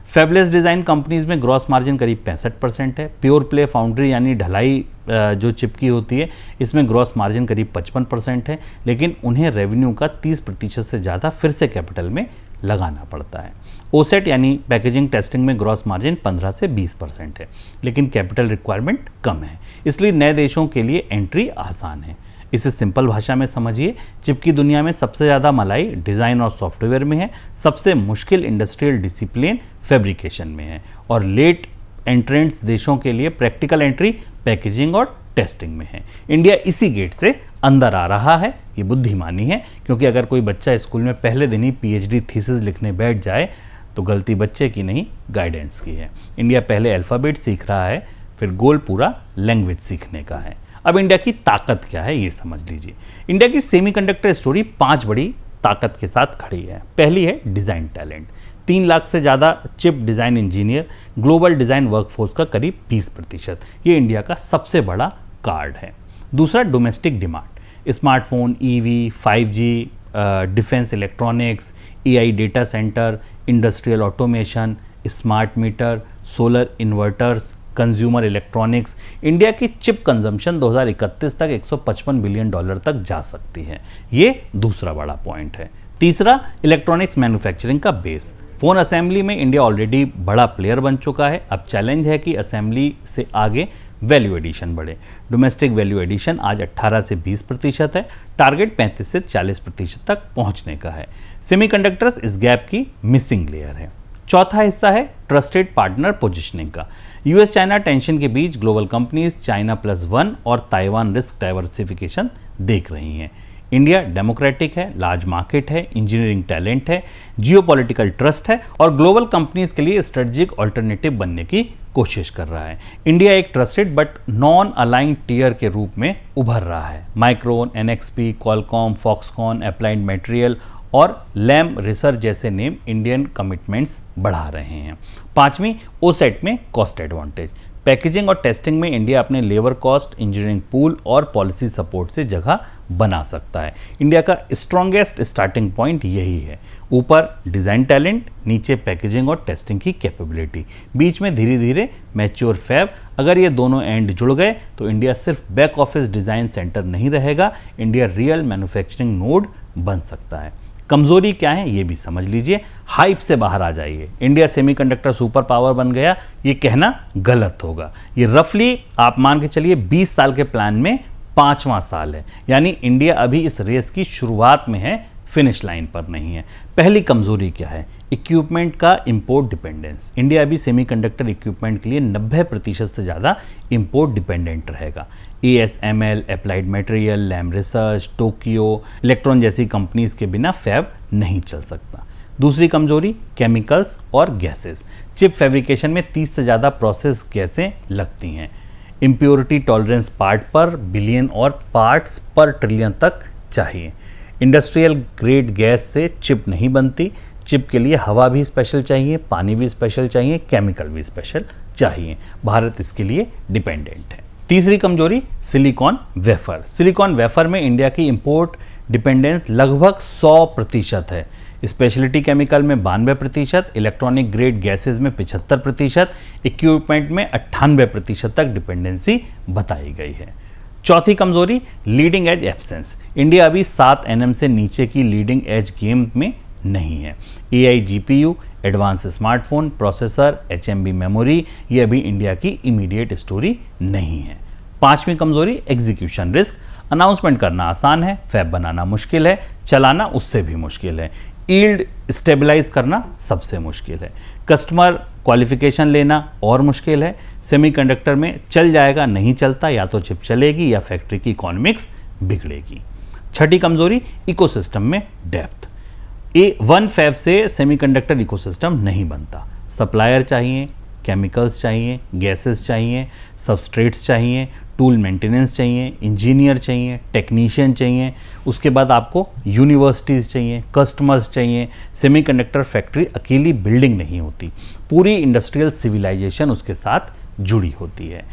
फैबलेस डिज़ाइन कंपनीज में ग्रॉस मार्जिन करीब 65% है। प्योर प्ले फाउंड्री यानी ढलाई जो चिप की होती है, इसमें ग्रॉस मार्जिन करीब 55% है, लेकिन उन्हें रेवेन्यू का 30% से ज़्यादा फिर से कैपिटल में लगाना पड़ता है। ओसेट यानी पैकेजिंग टेस्टिंग में ग्रॉस मार्जिन 15 से 20% है, लेकिन कैपिटल रिक्वायरमेंट कम है, इसलिए नए देशों के लिए एंट्री आसान है। इसे सिंपल भाषा में समझिए, चिप की दुनिया में सबसे ज़्यादा मलाई डिज़ाइन और सॉफ्टवेयर में है, सबसे मुश्किल इंडस्ट्रियल डिसिप्लिन फैब्रिकेशन में है, और लेट एंट्रेंट्स देशों के लिए प्रैक्टिकल एंट्री पैकेजिंग और टेस्टिंग में है। इंडिया इसी गेट से अंदर आ रहा है। ये बुद्धिमानी है, क्योंकि अगर कोई बच्चा स्कूल में पहले दिन ही पीएचडी थीसिस लिखने बैठ जाए तो गलती बच्चे की नहीं, गाइडेंस की है। इंडिया पहले अल्फ़ाबेट सीख रहा है, फिर गोल पूरा लैंग्वेज सीखने का है। अब इंडिया की ताकत क्या है ये समझ लीजिए। इंडिया की सेमीकंडक्टर स्टोरी 5 बड़ी ताकत के साथ खड़ी है। पहली है डिज़ाइन टैलेंट, 3 लाख से ज़्यादा chip design engineer, global design workforce का करीब 20%, ये इंडिया का सबसे बड़ा कार्ड है। दूसरा domestic demand, smartphone, EV, 5G, defence electronics, AI data centre, industrial automation, smart meter, solar inverters, consumer electronics. India की चिप कंजम्पशन 2031 तक $155 बिलियन तक जा सकती है। ये दूसरा बड़ा पॉइंट है। तीसरा इलेक्ट्रॉनिक्स मैन्युफैक्चरिंग का बेस, फ़ोन असेंबली में इंडिया ऑलरेडी बड़ा प्लेयर बन चुका है। अब चैलेंज है कि असेंबली से आगे वैल्यू एडिशन बढ़े। डोमेस्टिक वैल्यू एडिशन आज 18 से 20% है, टारगेट 35 से 40% तक पहुंचने का है। सेमीकंडक्टर्स इस गैप की मिसिंग लेयर है। चौथा हिस्सा है ट्रस्टेड पार्टनर पोजिशनिंग का। यूएस चाइना टेंशन के बीच ग्लोबल कंपनीज China+1 और ताइवान रिस्क डाइवर्सिफिकेशन देख रही हैं। इंडिया डेमोक्रेटिक है, लार्ज मार्केट है, इंजीनियरिंग टैलेंट है, जियोपॉलिटिकल ट्रस्ट है और ग्लोबल कंपनीज के लिए स्ट्रेटजिक ऑल्टरनेटिव बनने की कोशिश कर रहा है। इंडिया एक trusted but non aligned tier के रूप में उभर रहा है। Micron, NXP, Qualcomm, Foxconn, Applied Material और लैम रिसर्च जैसे नेम इंडियन कमिटमेंट्स बढ़ा रहे हैं। पांचवी, ओसेट में कॉस्ट एडवांटेज, पैकेजिंग और टेस्टिंग में इंडिया अपने लेबर कॉस्ट, इंजीनियरिंग पूल और पॉलिसी सपोर्ट से जगह बना सकता है। इंडिया का स्ट्रॉन्गेस्ट स्टार्टिंग पॉइंट यही है। ऊपर डिज़ाइन टैलेंट, नीचे पैकेजिंग और टेस्टिंग की कैपेबिलिटी, बीच में धीरे धीरे मैच्योर फैब। अगर ये दोनों एंड जुड़ गए तो इंडिया सिर्फ बैक ऑफिस डिज़ाइन सेंटर नहीं रहेगा, इंडिया रियल मैन्युफैक्चरिंग नोड बन सकता है। कमजोरी क्या है ये भी समझ लीजिए। हाइप से बाहर आ जाइए। इंडिया सेमीकंडक्टर सुपर पावर बन गया, ये कहना गलत होगा। ये रफली आप मान के चलिए 20 साल के प्लान में 5वां साल है, यानी इंडिया अभी इस रेस की शुरुआत में है, फिनिश लाइन पर नहीं है। पहली कमजोरी क्या है? इक्विपमेंट का इंपोर्ट डिपेंडेंस। इंडिया अभी सेमीकंडक्टर इक्विपमेंट के लिए 90% से ज़्यादा इंपोर्ट डिपेंडेंट रहेगा। ASML, Applied Material, Lam Research, Tokyo Electron जैसी कंपनीज के बिना फैब नहीं चल सकता। दूसरी कमजोरी केमिकल्स और गैसेस। चिप फैब्रिकेशन में 30 से ज़्यादा प्रोसेस गैसें लगती हैं। इम्प्योरिटी टॉलरेंस पार्ट पर बिलियन और पार्ट्स पर ट्रिलियन तक चाहिए। इंडस्ट्रियल ग्रेड गैस से चिप नहीं बनती। चिप के लिए हवा भी स्पेशल चाहिए, पानी भी स्पेशल चाहिए, केमिकल भी स्पेशल चाहिए। भारत इसके लिए डिपेंडेंट है। तीसरी कमजोरी सिलिकॉन वेफर। सिलिकॉन वेफर में इंडिया की इंपोर्ट डिपेंडेंस लगभग 100% है। स्पेशलिटी केमिकल में 92%, इलेक्ट्रॉनिक ग्रेड गैसेज में 75%, इक्विपमेंट में 98% तक डिपेंडेंसी बताई गई है। चौथी कमजोरी लीडिंग एज एब्सेंस। इंडिया अभी 7 nm से नीचे की लीडिंग एज गेम में नहीं है। AI GPU, advance smartphone, processor, HMB memory, ये अभी इंडिया की इमीडिएट स्टोरी नहीं है। पांचवी कमजोरी एग्जीक्यूशन रिस्क। अनाउंसमेंट करना आसान है, फैब बनाना मुश्किल है, चलाना उससे भी मुश्किल है, यील्ड स्टेबलाइज करना सबसे मुश्किल है, कस्टमर क्वालिफिकेशन लेना और मुश्किल है। सेमीकंडक्टर में चल जाएगा, नहीं चलता, या तो चिप चलेगी या फैक्ट्री की इकोनॉमिक्स बिगड़ेगी। छठी कमजोरी इकोसिस्टम में डेप्थ। वन फैब से सेमीकंडक्टर इकोसिस्टम नहीं बनता। सप्लायर चाहिए, केमिकल्स चाहिए, गैसेस चाहिए, सबस्ट्रेट्स चाहिए, टूल मेंटेनेंस चाहिए, इंजीनियर चाहिए, टेक्नीशियन चाहिए, उसके बाद आपको यूनिवर्सिटीज़ चाहिए, कस्टमर्स चाहिए। सेमीकंडक्टर फैक्ट्री अकेली बिल्डिंग नहीं होती, पूरी इंडस्ट्रियल सिविलाइजेशन उसके साथ जुड़ी होती है।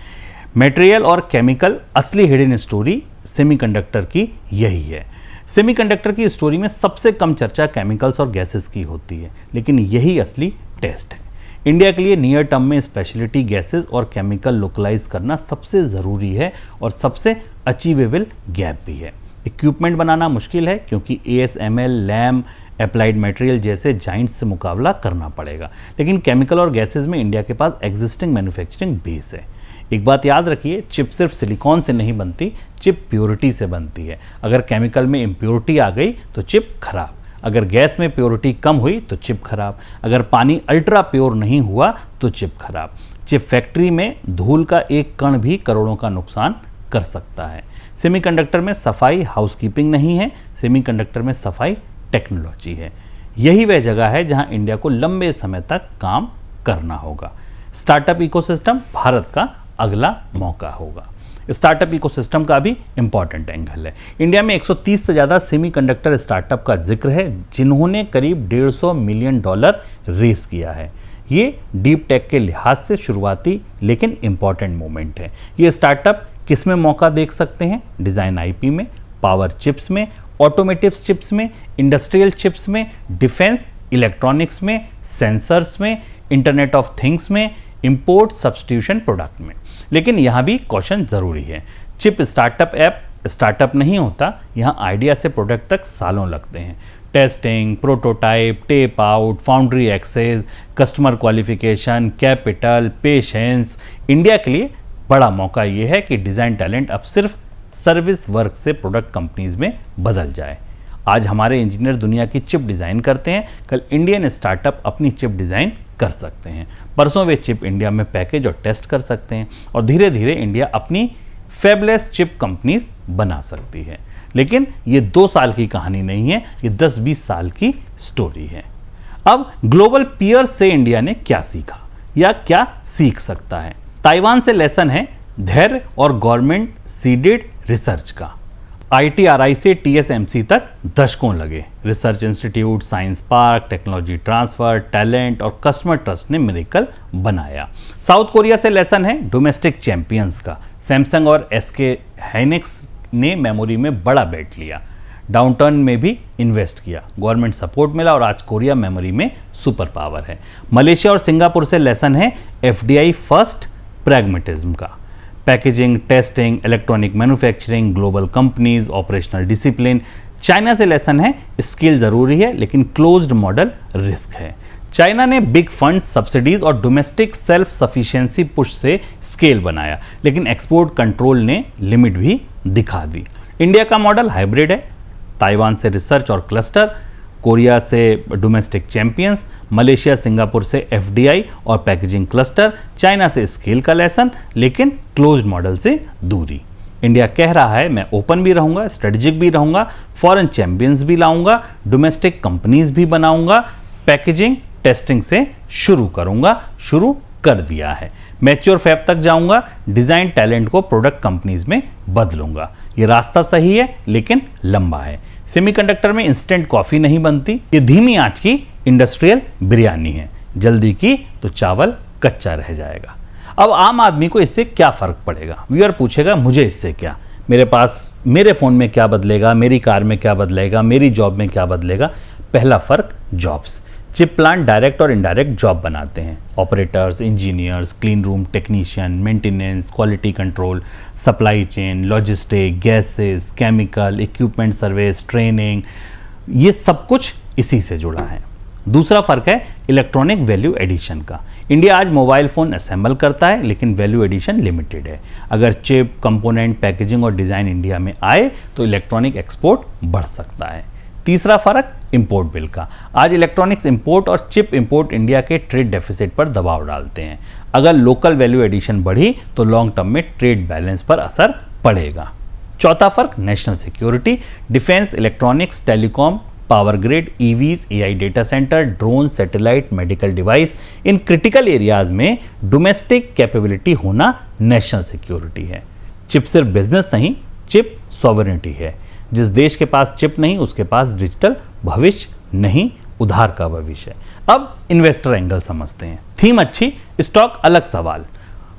मटेरियल और केमिकल असली हिडन स्टोरी सेमीकंडक्टर की यही है। सेमीकंडक्टर की स्टोरी में सबसे कम चर्चा केमिकल्स और गैसेस की होती है, लेकिन यही असली टेस्ट है। इंडिया के लिए नियर टर्म में स्पेशलिटी गैसेस और केमिकल लोकलाइज करना सबसे ज़रूरी है और सबसे अचीवेबल गैप भी है। इक्विपमेंट बनाना मुश्किल है क्योंकि ASML, लैम, अप्लाइड मटेरियल जैसे जाइंट्स से मुकाबला करना पड़ेगा, लेकिन केमिकल और गैसेस में इंडिया के पास एग्जिस्टिंग मैन्युफैक्चरिंग बेस है। एक बात याद रखिए, चिप सिर्फ सिलिकॉन से नहीं बनती, चिप प्योरिटी से बनती है। अगर केमिकल में इम्प्योरिटी आ गई तो चिप खराब, अगर गैस में प्योरिटी कम हुई तो चिप खराब, अगर पानी अल्ट्रा प्योर नहीं हुआ तो चिप खराब। चिप फैक्ट्री में धूल का एक कण भी करोड़ों का नुकसान कर सकता है। सेमीकंडक्टर में सफाई हाउसकीपिंग नहीं है, सेमीकंडक्टर में सफाई टेक्नोलॉजी है। यही वह जगह है जहां इंडिया को लंबे समय तक काम करना होगा। स्टार्टअप इकोसिस्टम भारत का अगला मौका होगा। स्टार्टअप इकोसिस्टम का भी इंपॉर्टेंट एंगल है। इंडिया में 130 से ज़्यादा सेमीकंडक्टर स्टार्टअप का जिक्र है, जिन्होंने करीब $150 मिलियन रेस किया है। ये डीप टेक के लिहाज से शुरुआती लेकिन इंपॉर्टेंट मोमेंट है। ये स्टार्टअप किस में मौका देख सकते हैं? डिज़ाइन आईपी में, पावर चिप्स में, ऑटोमेटिव चिप्स में, इंडस्ट्रियल चिप्स में, डिफेंस इलेक्ट्रॉनिक्स में, सेंसर्स में, इंटरनेट ऑफ थिंग्स में, इंपोर्ट सब्स्टिट्यूशन प्रोडक्ट में। लेकिन यहाँ भी कॉशन ज़रूरी है। चिप स्टार्टअप ऐप स्टार्टअप नहीं होता, यहाँ आइडिया से प्रोडक्ट तक सालों लगते हैं। Testing, prototype, tape out, foundry access, customer qualification, capital, patience. India के लिए बड़ा मौका ये है कि डिज़ाइन टैलेंट अब सिर्फ सर्विस वर्क से प्रोडक्ट कंपनीज में बदल जाए। आज हमारे इंजीनियर दुनिया की चिप डिज़ाइन करते हैं, कल इंडियन स्टार्टअप अपनी चिप डिज़ाइन कर सकते हैं। परसों वे चिप इंडिया में पैकेज और टेस्ट कर सकते हैं और धीरे धीरे इंडिया अपनी फेबलेस चिप कंपनीज बना सकती है। लेकिन ये 2 साल की कहानी नहीं है, ये 10-20 साल की स्टोरी है। अब ग्लोबल पीयर्स से इंडिया ने क्या सीखा या क्या सीख सकता है? ताइवान से लेसन है धैर्य और गवर्नमेंट सीडेड रिसर्च का। ITRI से TSMC तक दशकों लगे। Research institute, science park, technology transfer, talent और कस्टमर ट्रस्ट ने मिरेकल बनाया। साउथ कोरिया से लेसन है डोमेस्टिक चैंपियंस का। सैमसंग और SK हाइनिक्स ने मेमोरी में बड़ा बेट लिया, डाउनटर्न में भी इन्वेस्ट किया, गवर्नमेंट सपोर्ट मिला और आज कोरिया मेमोरी में सुपर पावर है। मलेशिया और सिंगापुर से लेसन है FDI फर्स्ट प्रैग्मेटिज्म का। Packaging, testing, electronic manufacturing, global companies, operational discipline. China से लेसन है स्किल ज़रूरी है लेकिन क्लोज्ड मॉडल रिस्क है। चाइना ने बिग फंड, सब्सिडीज और डोमेस्टिक सेल्फ सफिशिएंसी पुश से स्केल बनाया, लेकिन एक्सपोर्ट कंट्रोल ने लिमिट भी दिखा दी। इंडिया का मॉडल हाइब्रिड है, ताइवान से रिसर्च और क्लस्टर, कोरिया से डोमेस्टिक चैंपियंस, मलेशिया सिंगापुर से FDI और पैकेजिंग क्लस्टर, चाइना से स्केल का लेसन लेकिन क्लोज्ड मॉडल से दूरी। इंडिया कह रहा है मैं ओपन भी रहूंगा, स्ट्रेटेजिक भी रहूंगा, फॉरेन चैंपियंस भी लाऊंगा, डोमेस्टिक कंपनीज भी बनाऊंगा, पैकेजिंग टेस्टिंग से शुरू करूंगा, शुरू कर दिया है। मैच्योर फैब तक जाऊंगा, डिजाइन टैलेंट को प्रोडक्ट कंपनीज में बदलूंगा। ये रास्ता सही है लेकिन लंबा है। सेमीकंडक्टर में इंस्टेंट कॉफी नहीं बनती, ये धीमी आंच की इंडस्ट्रियल बिरयानी है, जल्दी की तो चावल कच्चा रह जाएगा। अब आम आदमी को इससे क्या फर्क पड़ेगा? व्यूअर पूछेगा मुझे इससे क्या, मेरे फोन में क्या बदलेगा, मेरी कार में क्या बदलेगा, मेरी जॉब में क्या बदलेगा? पहला फर्क जॉब्स। चिप प्लांट डायरेक्ट और इनडायरेक्ट जॉब बनाते हैं। Operators, engineers, clean room technician, maintenance, quality control, supply chain, logistic, gases, chemical, equipment service, training, ये सब कुछ इसी से जुड़ा है। दूसरा फर्क है इलेक्ट्रॉनिक वैल्यू एडिशन का। इंडिया आज मोबाइल फ़ोन असेंबल करता है लेकिन वैल्यू एडिशन लिमिटेड है। अगर चिप, कंपोनेंट, पैकेजिंग और डिज़ाइन इंडिया में आए तो इलेक्ट्रॉनिक एक्सपोर्ट बढ़ सकता है। तीसरा फर्क इंपोर्ट बिल का। आज इलेक्ट्रॉनिक्स इंपोर्ट और चिप इंपोर्ट इंडिया के ट्रेड डेफिसिट पर दबाव डालते हैं। अगर लोकल वैल्यू एडिशन बढ़ी तो लॉन्ग टर्म में ट्रेड बैलेंस पर असर पड़ेगा। चौथा फर्क national security. Defence, electronics, telecom, power grid, EVs, AI data centre, drone, satellite, medical device, in critical areas में डोमेस्टिक कैपेबिलिटी होना नेशनल सिक्योरिटी है। चिप सिर्फ बिजनेस नहीं, चिप सॉवरेनिटी है। जिस देश के पास चिप नहीं उसके पास डिजिटल भविष्य नहीं, उधार का भविष्य है। अब इन्वेस्टर एंगल समझते हैं। थीम अच्छी, स्टॉक अलग सवाल।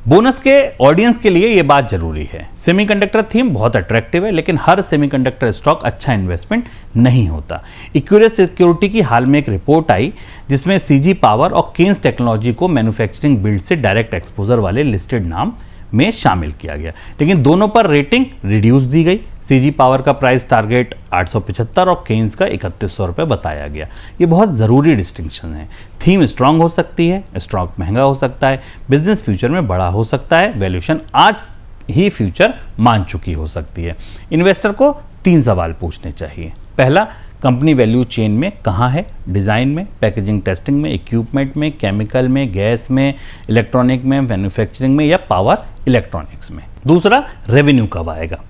बोनस के ऑडियंस के लिए यह बात जरूरी है। सेमीकंडक्टर थीम बहुत अट्रैक्टिव है लेकिन हर सेमीकंडक्टर स्टॉक अच्छा इन्वेस्टमेंट नहीं होता। इक्विटी सिक्योरिटी की हाल में एक रिपोर्ट आई जिसमें CG पावर और केन्स टेक्नोलॉजी को मैन्युफैक्चरिंग बिल्ड से डायरेक्ट एक्सपोजर वाले लिस्टेड नाम में शामिल किया गया, लेकिन दोनों पर रेटिंग रिड्यूस दी गई। सीजी पावर का प्राइस टारगेट 875 और केन्स का 3100 रुपये बताया गया। ये बहुत ज़रूरी डिस्टिंक्शन है। थीम स्ट्रांग हो सकती है, स्टॉक महंगा हो सकता है, बिजनेस फ्यूचर में बड़ा हो सकता है, वैल्यूएशन आज ही फ्यूचर मान चुकी हो सकती है। इन्वेस्टर को 3 सवाल पूछने चाहिए। पहला, कंपनी वैल्यू चेन में कहाँ है? डिज़ाइन में, पैकेजिंग टेस्टिंग में, इक्विपमेंट में, केमिकल में, गैस में, इलेक्ट्रॉनिक में, मैन्युफैक्चरिंग में या पावर इलेक्ट्रॉनिक्स में। दूसरा, रेवेन्यू कब आएगा?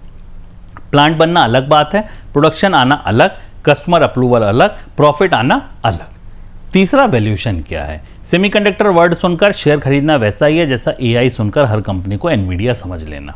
प्लांट बनना अलग बात है, प्रोडक्शन आना अलग, कस्टमर अप्रूवल अलग, प्रॉफिट आना अलग। तीसरा, वैल्यूएशन क्या है? सेमीकंडक्टर वर्ड सुनकर शेयर खरीदना वैसा ही है जैसा एआई सुनकर हर कंपनी को एनवीडिया समझ लेना।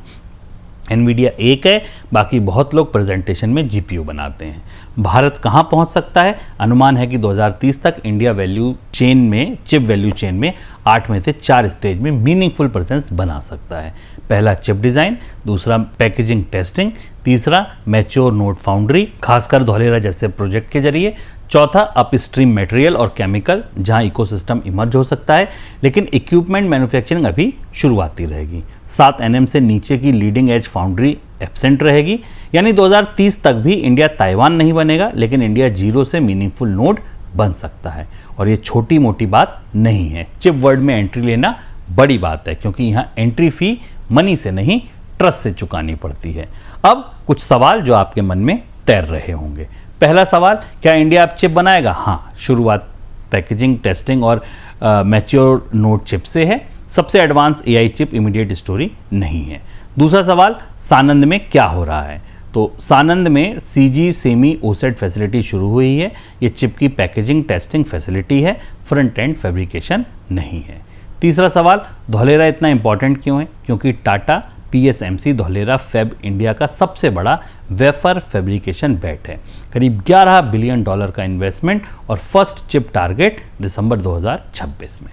एनवीडिया एक है, बाकी बहुत लोग प्रेजेंटेशन में जीपीयू बनाते हैं। भारत कहाँ पहुँच सकता है? अनुमान है कि 2030 तक इंडिया वैल्यू चेन में, चिप वैल्यू चेन में 8 में से 4 स्टेज में मीनिंगफुल प्रेजेंस बना सकता है। पहला, चिप डिज़ाइन, दूसरा पैकेजिंग टेस्टिंग, तीसरा मैच्योर नोड फाउंड्री खासकर धौलेरा जैसे प्रोजेक्ट के जरिए, चौथा अपस्ट्रीम मटेरियल और केमिकल जहां इकोसिस्टम इमर्ज हो सकता है, लेकिन इक्विपमेंट मैन्युफैक्चरिंग अभी शुरुआती रहेगी। 7 nm से नीचे की लीडिंग एज फाउंड्री एब्सेंट रहेगी, यानी 2030 तक भी इंडिया ताइवान नहीं बनेगा, लेकिन इंडिया जीरो से मीनिंगफुल नोड बन सकता है। और ये छोटी मोटी बात नहीं है। चिप वर्ल्ड में एंट्री लेना बड़ी बात है, क्योंकि यहाँ एंट्री फी मनी से नहीं ट्रस्ट से चुकानी पड़ती है। अब कुछ सवाल जो आपके मन में तैर रहे होंगे। पहला सवाल, क्या इंडिया अब चिप बनाएगा? हाँ, शुरुआत पैकेजिंग टेस्टिंग और मैच्योर नोड चिप से है। सबसे advance AI chip immediate story नहीं है। दूसरा सवाल, सानंद में क्या हो रहा है? तो सानंद में सीजी सेमी ओसेट फैसिलिटी शुरू हुई है। ये चिप की पैकेजिंग टेस्टिंग फैसिलिटी है, फ्रंट एंड फैब्रिकेशन नहीं है। तीसरा सवाल, धौलेरा इतना इंपॉर्टेंट क्यों है? क्योंकि Tata PSMC Dholera fab India का सबसे बड़ा वेफर फैब्रिकेशन बेट है। करीब $11 बिलियन का इन्वेस्टमेंट और फर्स्ट चिप टारगेट दिसंबर 2026 में।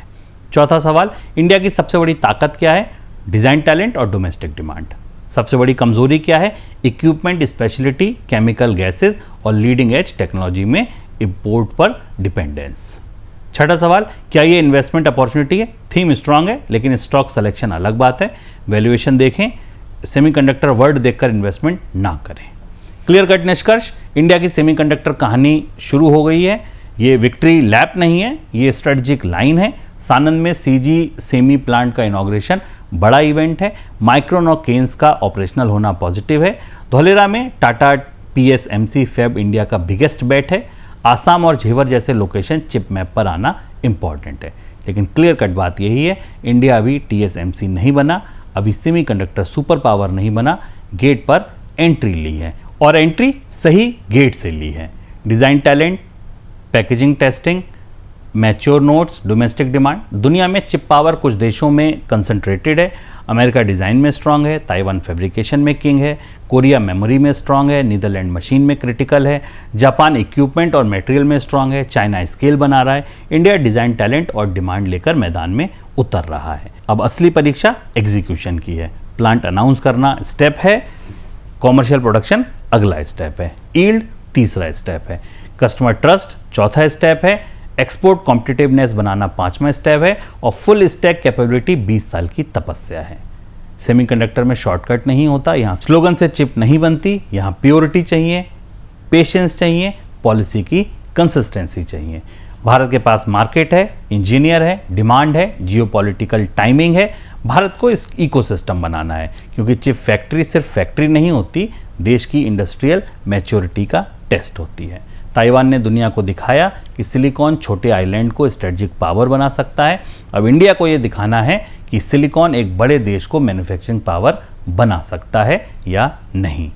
चौथा सवाल, इंडिया की सबसे बड़ी ताकत क्या है? डिज़ाइन टैलेंट और डोमेस्टिक डिमांड। सबसे बड़ी कमजोरी क्या है? इक्विपमेंट स्पेशलिटी, केमिकल गैसेज और लीडिंग एज टेक्नोलॉजी में इंपोर्ट पर डिपेंडेंस। छठा सवाल, क्या ये इन्वेस्टमेंट अपॉर्चुनिटी है? थीम स्ट्रांग है, लेकिन स्टॉक सिलेक्शन अलग बात है। वैल्यूएशन देखें, सेमीकंडक्टर वर्ड देखकर इन्वेस्टमेंट ना करें। क्लियर कट निष्कर्ष, इंडिया की सेमीकंडक्टर कहानी शुरू हो गई है। ये विक्ट्री लैप नहीं है, ये स्ट्रेटजिक लाइन है। सानंद में सीजी सेमी प्लांट का इनॉग्रेशन बड़ा इवेंट है। माइक्रोन और केन्स का ऑपरेशनल होना पॉजिटिव है। धौलेरा में टाटा पीएसएमसी फैब इंडिया का बिगेस्ट बेट है। आसाम और झेवर जैसे लोकेशन चिप मैप पर आना इंपॉर्टेंट है। लेकिन क्लियर कट बात यही है, इंडिया अभी टीएसएमसी नहीं बना, अभी सेमीकंडक्टर सुपर पावर नहीं बना, गेट पर एंट्री ली है और एंट्री सही गेट से ली है। Design talent, packaging testing, mature nodes, domestic demand. दुनिया में चिप पावर कुछ देशों में कंसंट्रेटेड है। अमेरिका डिज़ाइन में स्ट्रांग है, ताइवान फैब्रिकेशन में किंग है, कोरिया मेमोरी में स्ट्रांग है, नीदरलैंड मशीन में क्रिटिकल है, जापान इक्विपमेंट और मटेरियल में स्ट्रांग है, चाइना स्केल बना रहा है, इंडिया डिज़ाइन टैलेंट और डिमांड लेकर मैदान में उतर रहा है। अब असली परीक्षा एग्जीक्यूशन की है। प्लांट अनाउंस करना स्टेप है, कॉमर्शियल प्रोडक्शन अगला स्टेप है, यील्ड तीसरा स्टेप है, कस्टमर ट्रस्ट चौथा स्टेप है, एक्सपोर्ट कॉम्पिटिटिवनेस बनाना पांचवा स्टेप है और फुल स्टैक कैपेबिलिटी 20 साल की तपस्या है। सेमीकंडक्टर में शॉर्टकट नहीं होता, यहाँ स्लोगन से चिप नहीं बनती, यहाँ प्योरिटी चाहिए, पेशेंस चाहिए, पॉलिसी की कंसिस्टेंसी चाहिए। भारत के पास मार्केट है, इंजीनियर है, डिमांड है, जियोपॉलिटिकल टाइमिंग है। भारत को इस इकोसिस्टम बनाना है, क्योंकि चिप फैक्ट्री सिर्फ फैक्ट्री नहीं होती, देश की इंडस्ट्रियल मैच्योरिटी का टेस्ट होती है। ताइवान ने दुनिया को दिखाया कि सिलिकॉन छोटे आइलैंड को स्ट्रेटजिक पावर बना सकता है। अब इंडिया को यह दिखाना है कि सिलिकॉन एक बड़े देश को मैन्युफैक्चरिंग पावर बना सकता है या नहीं।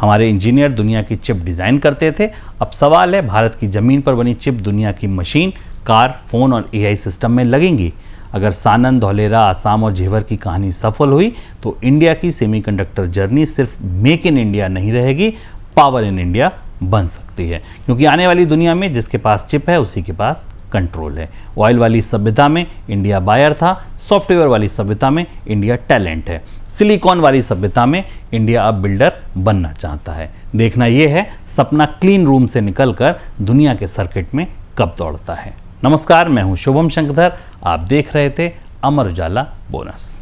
हमारे इंजीनियर दुनिया की चिप डिज़ाइन करते थे, अब सवाल है भारत की ज़मीन पर बनी चिप दुनिया की मशीन, कार, फ़ोन और एआई सिस्टम में लगेंगी। अगर सानंद, धौलेरा, आसाम और झेवर की कहानी सफल हुई तो इंडिया की सेमीकंडक्टर जर्नी सिर्फ मेक इन इंडिया नहीं रहेगी, पावर इन इंडिया बन सकती है। क्योंकि आने वाली दुनिया में जिसके पास चिप है उसी के पास कंट्रोल है। ऑयल वाली सभ्यता में इंडिया बायर था, सॉफ्टवेयर वाली सभ्यता में इंडिया टैलेंट है, सिलिकॉन वाली सभ्यता में इंडिया अब बिल्डर बनना चाहता है। देखना यह है सपना क्लीन रूम से निकलकर दुनिया के सर्किट में कब दौड़ता है। नमस्कार, मैं हूं शुभम शंकरधर, आप देख रहे थे अमर उजाला बोनस।